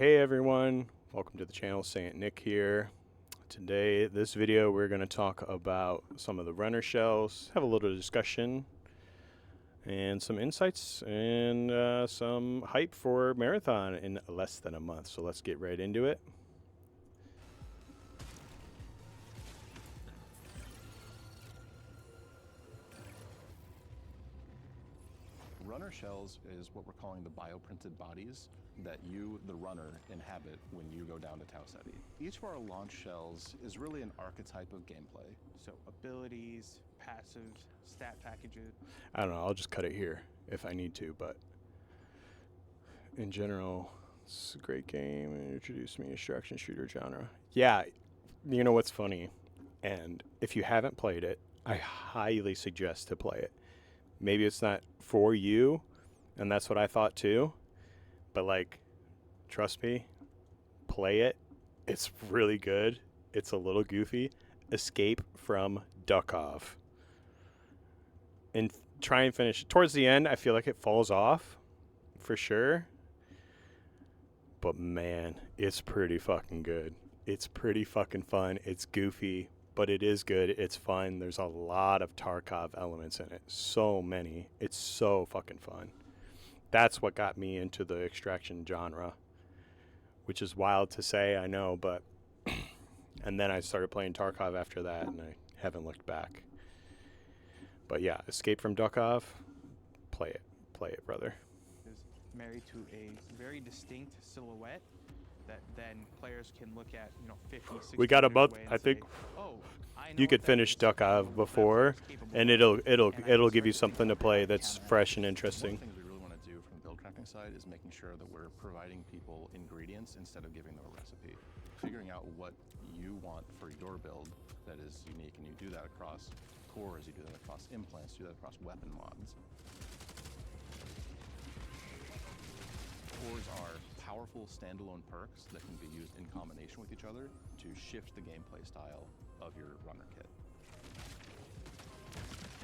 Hey everyone, welcome to the channel. Saint Nick here. Today, this video, we're going to talk about some of the runner shells, have a little discussion, and some insights, and some hype for Marathon in less than a month. So let's get right into it. Runner shells is what we're calling the bioprinted bodies that you, the runner, inhabit when you go down to Tau Ceti. Each of our launch shells is really an archetype of gameplay. So abilities, passives, stat packages. I don't know, I'll just cut it here if I need to, but in general, it's a great game. It introduced me to extraction shooter genre. Yeah, you know what's funny? And if you haven't played it, I highly suggest to play it. Maybe it's not for you, and that's what I thought too. But like, trust me, play it. It's really good. It's a little goofy. Escape from Duckov. And try and finish. Towards the end, I feel like it falls off, for sure. But man, it's pretty fucking good. It's pretty fucking fun. It's goofy, but it is good. It's fun. There's a lot of Tarkov elements in it. So many. It's so fucking fun. That's what got me into the extraction genre, which is wild to say, I know, but and then I started playing Tarkov after that, and I haven't looked back. But yeah, Escape from Duckov, play it, brother. Is married to a very distinct silhouette that then players can look at, 50, 60 We got a meters month. away and I think say, oh, I know you what could that finish is. I know Duckov what before, that is capable and of. it'll And I can give start you to something to think play about that's how fresh and One interesting. of the things we really want to do from the buildcrafting side is making sure that we're providing people ingredients instead of giving them a recipe. Figuring out what you want for your build that is unique, and you do that across cores, you do that across implants, you do that across weapon mods. Cores are powerful standalone perks that can be used in combination with each other to shift the gameplay style of your runner kit.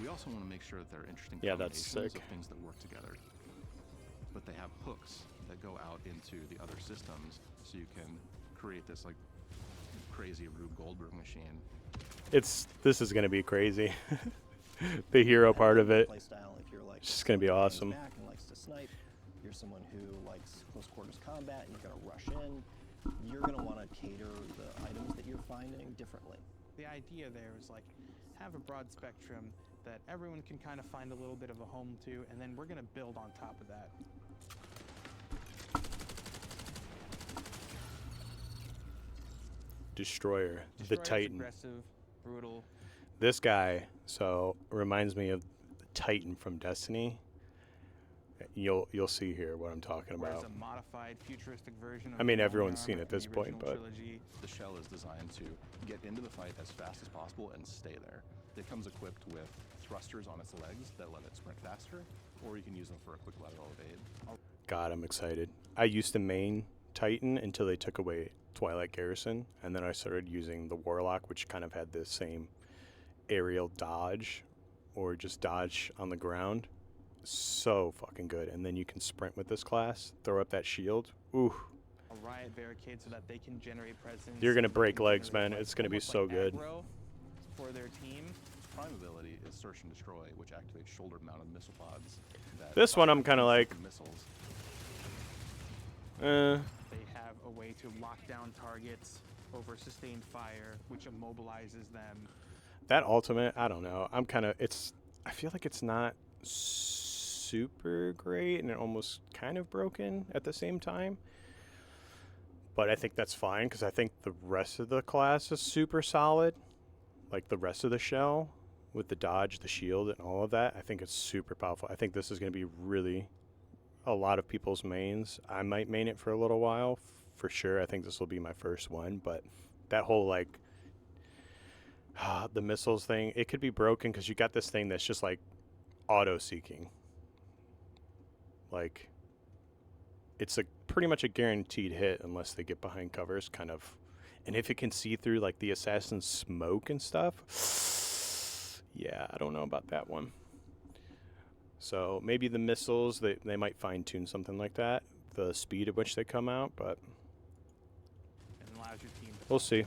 We also want to make sure that they're interesting Yeah, that's combinations sick. of things that work together. But they have hooks that go out into the other systems, so you can create this like crazy Rube Goldberg machine. This is gonna be crazy. The hero part of it. Playstyle, if you're like It's just gonna be someone who awesome. hangs back and likes to snipe, you're someone who likes close quarters combat and you're gonna rush in, you're gonna want to cater the items that you're finding differently. The idea there is like, have a broad spectrum that everyone can kind of find a little bit of a home to, and then we're going to build on top of that. Destroyer, the Destroyer's Titan. aggressive, brutal. This guy, so reminds me of the Titan from Destiny. You'll see here what I'm talking Whereas about. a modified futuristic version of I mean, the everyone's armor seen it at from this the point, original but trilogy. The shell is designed to get into the fight as fast as possible and stay there. It comes equipped with thrusters on its legs that let it sprint faster, or you can use them for a quick lateral evade. God, I'm excited. I used to main Titan until they took away Twilight Garrison, and then I started using the Warlock, which kind of had the same aerial dodge, or just dodge on the ground. So fucking good. And then you can sprint with this class, throw up that shield. Ooh, A riot barricade so that they can generate presence. You're gonna and they break can legs, generate, man. like, It's gonna be almost so like good. aggro for their team. Prime ability is Search and Destroy, which activates shoulder-mounted missile pods. This one I'm kinda like, missiles. They have a way to lock down targets over sustained fire, which immobilizes them. that ultimate, I don't know. I feel like it's not super great and almost kind of broken at the same time. But I think that's fine because I think the rest of the class is super solid. Like the rest of the shell with the dodge, the shield, and all of that. I think it's super powerful. I think this is going to be really a lot of people's mains. I might main it for a little while for sure. I think this will be my first one. But that whole like the missiles thing, it could be broken because you got this thing that's just like auto-seeking. Like, it's a pretty much a guaranteed hit unless they get behind covers, kind of. And if it can see through like the assassin's smoke and stuff, yeah, I don't know about that one. So maybe the missiles, they might fine-tune something like that, the speed at which they come out, but allows your team to We'll see.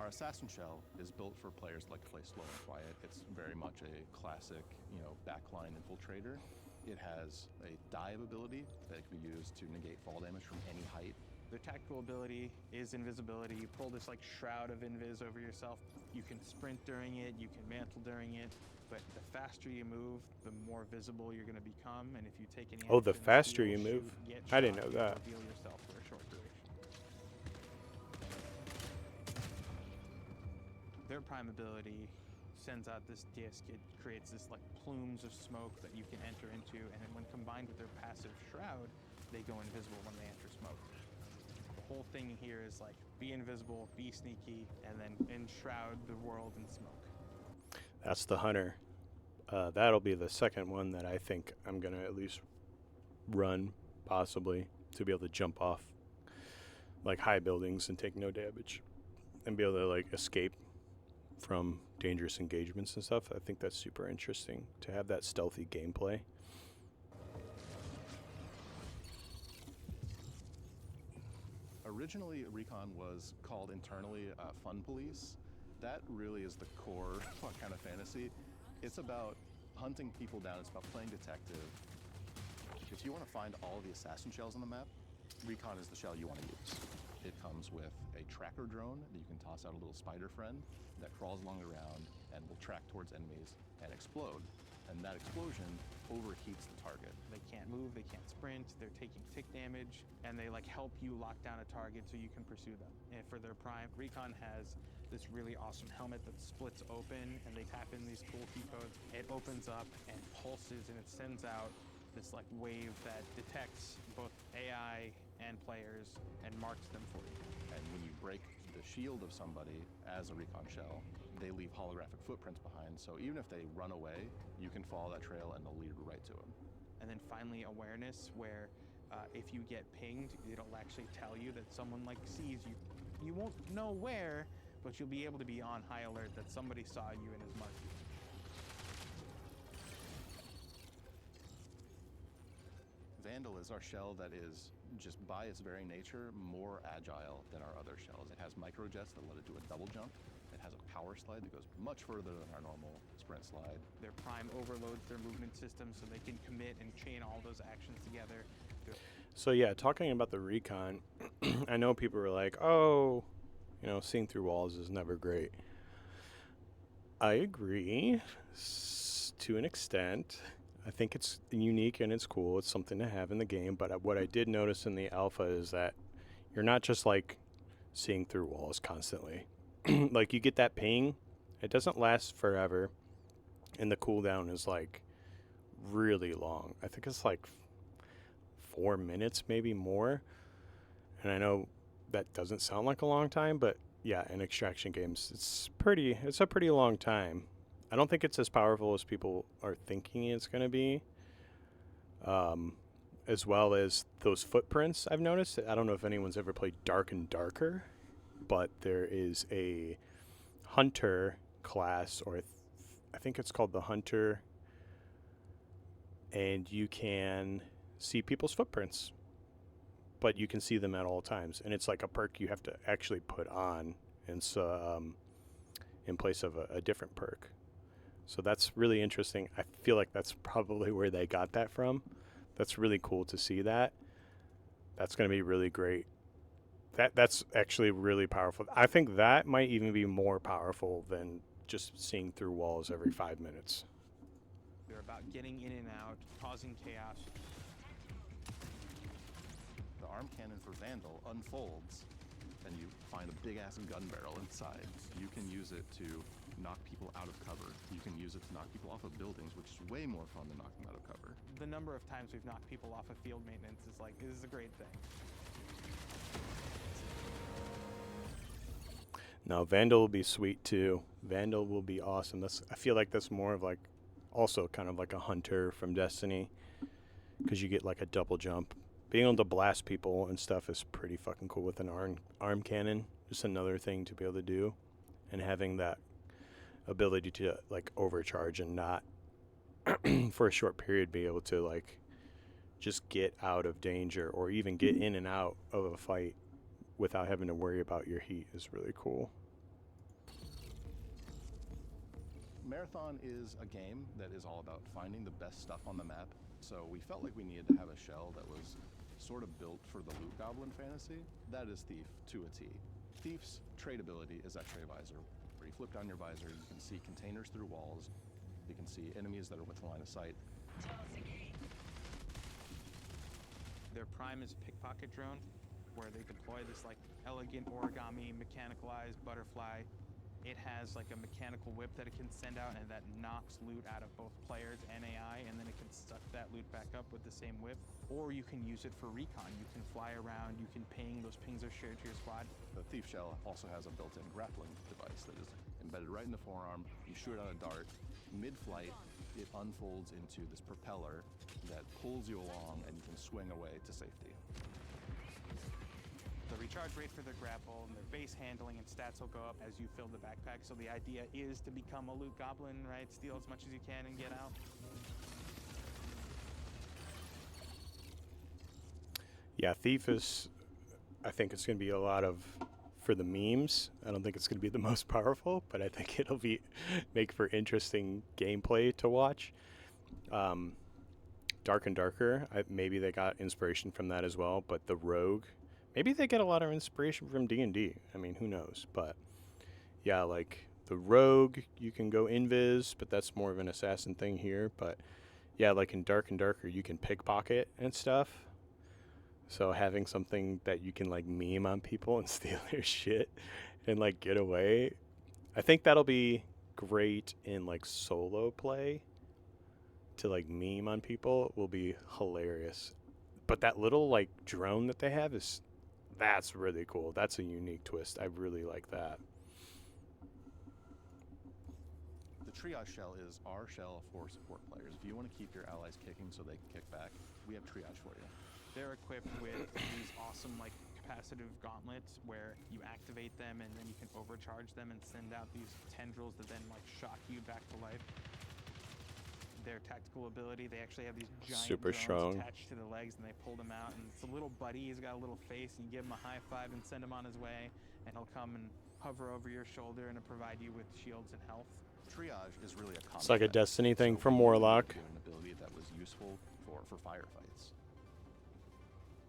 Our assassin shell is built for players that like to play slow and quiet. It's very much a classic, backline infiltrator. It has a dive ability that can be used to negate fall damage from any height. Their tactical ability is invisibility. You pull this like shroud of invis over yourself. You can sprint during it, you can mantle during it, but the faster you move, the more visible you're going to become. And if you take any Oh, the actions, faster heal, you move? shoot, get I didn't shot, know that. Reveal yourself for a short duration. Their prime ability sends out this disc. It creates this like plumes of smoke that you can enter into, and then when combined with their passive shroud, they go invisible when they enter smoke. The whole thing here is like be invisible, be sneaky, and then enshroud the world in smoke. That's the hunter. That'll be the second one that I think I'm going to at least run, possibly, to be able to jump off like high buildings and take no damage and be able to like escape from dangerous engagements and stuff. I think that's super interesting to have that stealthy gameplay. Originally, Recon was called internally Fun Police. That really is the core kind of fantasy. It's about hunting people down. It's about playing detective. If you want to find all the assassin shells on the map, Recon is the shell you want to use. It comes with a tracker drone that you can toss out a little spider friend that crawls along the ground and will track towards enemies and explode. And that explosion overheats the target. They can't move, they can't sprint, they're taking tick damage, and they like help you lock down a target so you can pursue them. And for their prime, Recon has this really awesome helmet that splits open, and they tap in these cool key codes. It opens up and pulses, and it sends out this like wave that detects both AI and players and marks them for you. And when you break the shield of somebody as a Recon shell, they leave holographic footprints behind. So even if they run away, you can follow that trail and they'll lead right to them. And then finally awareness, where if you get pinged, it'll actually tell you that someone like sees you. You won't know where, but you'll be able to be on high alert that somebody saw you and is marked you. Vandal is our shell that is, just by its very nature, more agile than our other shells. It has microjets that let it do a double jump. It has a power slide that goes much further than our normal sprint slide. Their prime overloads their movement system so they can commit and chain all those actions together. So yeah, talking about the Recon, I know people were like, oh, seeing through walls is never great. I agree to an extent. I think it's unique and it's cool. It's something to have in the game. But what I did notice in the alpha is that you're not just like seeing through walls constantly. Like you get that ping, it doesn't last forever, and the cooldown is like really long. I think it's like 4 minutes, maybe more. And I know that doesn't sound like a long time, but yeah, in extraction games, it's a pretty long time. I don't think it's as powerful as people are thinking it's going to be. As well as those footprints I've noticed. I don't know if anyone's ever played Dark and Darker, but there is a hunter class, or I think it's called the hunter, and you can see people's footprints, but you can see them at all times, and it's like a perk you have to actually put on, and so in place of a different perk. So that's really interesting. I feel like that's probably where they got that from. That's really cool to see that. That's going to be really great. That's actually really powerful. I think that might even be more powerful than just seeing through walls every 5 minutes. They're about getting in and out, causing chaos. The arm cannon for Vandal unfolds, and you find a big-ass gun barrel inside. You can use it to knock people out of cover. You can use it to knock people off of buildings, which is way more fun than knocking them out of cover. The number of times we've knocked people off of field maintenance is like, this is a great thing. No, Vandal will be sweet too. Vandal will be awesome. I feel like that's more of like, also kind of like a hunter from Destiny, because you get like a double jump. Being able to blast people and stuff is pretty fucking cool with an arm cannon. Just another thing to be able to do, and having that ability to like overcharge and not for a short period be able to like just get out of danger or even get in and out of a fight without having to worry about your heat is really cool. Marathon is a game that is all about finding the best stuff on the map, so we felt like we needed to have a shell that was sort of built for the loot goblin fantasy. That is Thief to a T. Thief's trade ability is X-ray visor, where you flip down your visor, you can see containers through walls, you can see enemies that are within line of sight. Their prime is pickpocket drone, where they deploy this like elegant origami mechanicalized butterfly. It has like a mechanical whip that it can send out, and that knocks loot out of both players and AI, and then it can suck that loot back up with the same whip. Or you can use it for recon. You can fly around, you can ping, those pings are shared to your squad. The Thief Shell also has a built-in grappling device that is embedded right in the forearm. You shoot out a dart. Mid-flight, it unfolds into this propeller that pulls you along, and you can swing away to safety. The recharge rate for their grapple and their base handling and stats will go up as you fill the backpack. So the idea is to become a loot goblin, right? Steal as much as you can and get out. Yeah, Thief is, I think it's going to be a lot of, for the memes. I don't think it's going to be the most powerful, but I think it'll be make for interesting gameplay to watch. Dark and Darker, maybe they got inspiration from that as well, but the Rogue, maybe they get a lot of inspiration from D&D. I mean, who knows? But yeah, like the Rogue, you can go invis, but that's more of an assassin thing here. But yeah, like in Dark and Darker, you can pickpocket and stuff. So having something that you can like meme on people and steal their shit and like get away, I think that'll be great in like solo play. To like meme on people will be hilarious. But that little like drone that they have that's really cool. That's a unique twist. I really like that. The Triage Shell is our shell for support players. If you want to keep your allies kicking so they can kick back, we have Triage for you. They're equipped with these awesome like capacitive gauntlets where you activate them and then you can overcharge them and send out these tendrils that then like shock you back to life. Their tactical ability, they actually have these giant Super drones strong. attached to the legs, and they pull them out, and it's a little buddy. He's got a little face, and you give him a high five and send him on his way, and he'll come and hover over your shoulder and provide you with shields and health. Triage is really a It's like a combat Destiny thing so from we wanted Warlock. to do an ability that was useful for firefights.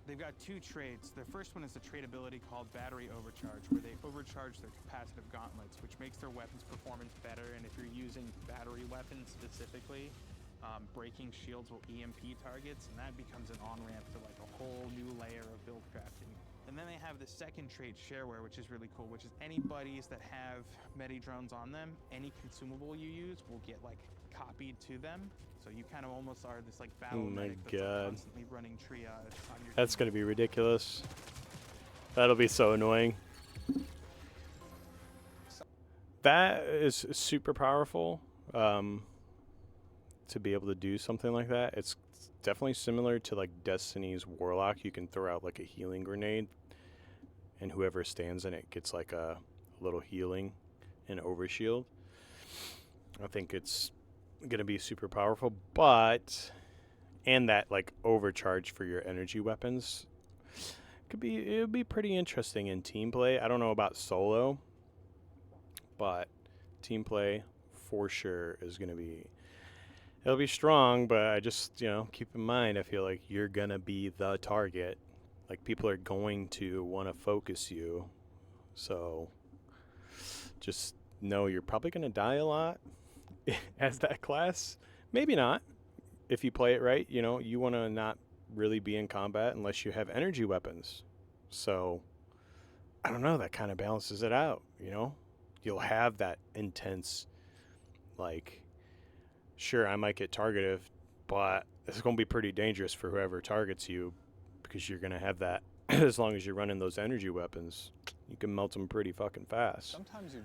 They've got two traits. Their first one is a trait ability called Battery Overcharge, where they overcharge their capacitive gauntlets, which makes their weapons performance better, and if you're using battery weapons specifically, breaking shields will EMP targets, and that becomes an on-ramp to like a whole new layer of build crafting. And then they have the second trait, Shareware, which is really cool, which is any buddies that have medi drones on them, any consumable you use will get like copied to them. So you kind of almost are this like battle Oh my medic that's like, God. constantly running triage on your That's team. going to be ridiculous. That'll be so annoying. That is super powerful. To be able to do something like that. It's definitely similar to like Destiny's Warlock. You can throw out like a healing grenade, and whoever stands in it gets like a little healing and overshield. I think it's gonna be super powerful, and that like overcharge for your energy weapons it would be pretty interesting in team play. I don't know about solo, but team play for sure is gonna be. It'll be strong, but I just, keep in mind, I feel like you're going to be the target. Like, people are going to want to focus you. So, just know you're probably going to die a lot as that class. Maybe not. If you play it right, you want to not really be in combat unless you have energy weapons. So, I don't know, that kind of balances it out, You'll have that intense, like... Sure, I might get targeted, but it's going to be pretty dangerous for whoever targets you because you're going to have that as long as you're running those energy weapons. You can melt them pretty fucking fast. Sometimes you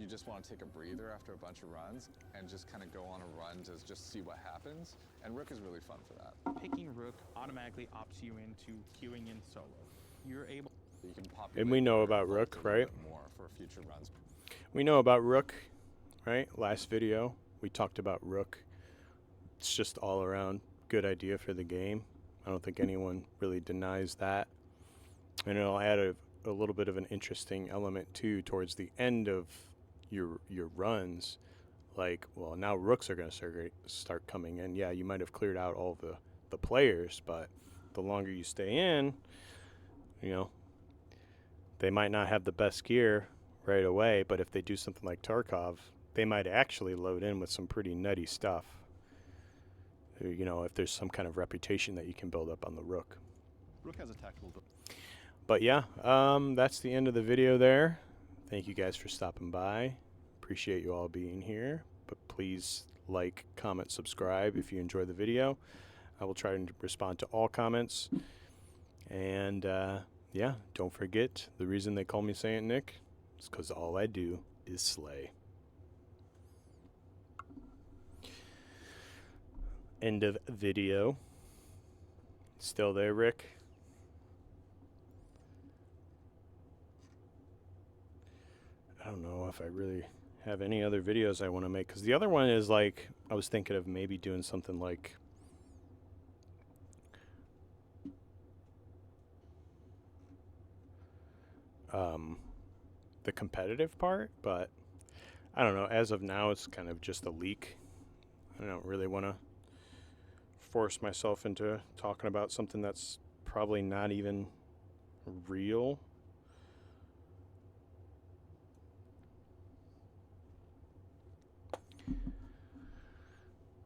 just want to take a breather after a bunch of runs and just kind of go on a run to just see what happens. And Rook is really fun for that. Picking Rook automatically opts you into queuing in solo. You're able. You can And we know about Rook, right? More for future runs. We know about Rook, right? Last video, we talked about Rook. It's just all around good idea for the game. I don't think anyone really denies that. And it'll add a little bit of an interesting element too towards the end of your runs. Like, well, now rooks are going to start coming in. Yeah, you might have cleared out all the players, but the longer you stay in, you know, they might not have the best gear right away, but if they do something like Tarkov, they might actually load in with some pretty nutty stuff. You know, if there's some kind of reputation that you can build up on the rook. Rook has a tactical build. But yeah, that's the end of the video there. Thank you guys for stopping by. Appreciate you all being here. But please like, comment, subscribe if you enjoy the video. I will try to respond to all comments. And yeah, don't forget, the reason they call me Saint Nick is because all I do is slay. End of video. Still there, Rick? I don't know if I really have any other videos I want to make, because the other one is like, I was thinking of maybe doing something like the competitive part, but I don't know. As of now, it's kind of just a leak. I don't really want to force myself into talking about something that's probably not even real.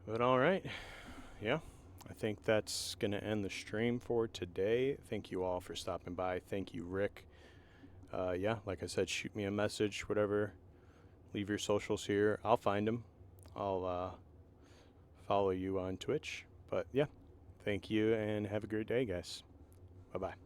But all right, yeah, I think that's going to end the stream for today. Thank you all for stopping by. Thank you, Rick. Yeah, like I said, shoot me a message, whatever. Leave your socials here. I'll find them. I'll follow you on Twitch. But yeah, thank you and have a great day, guys. Bye-bye.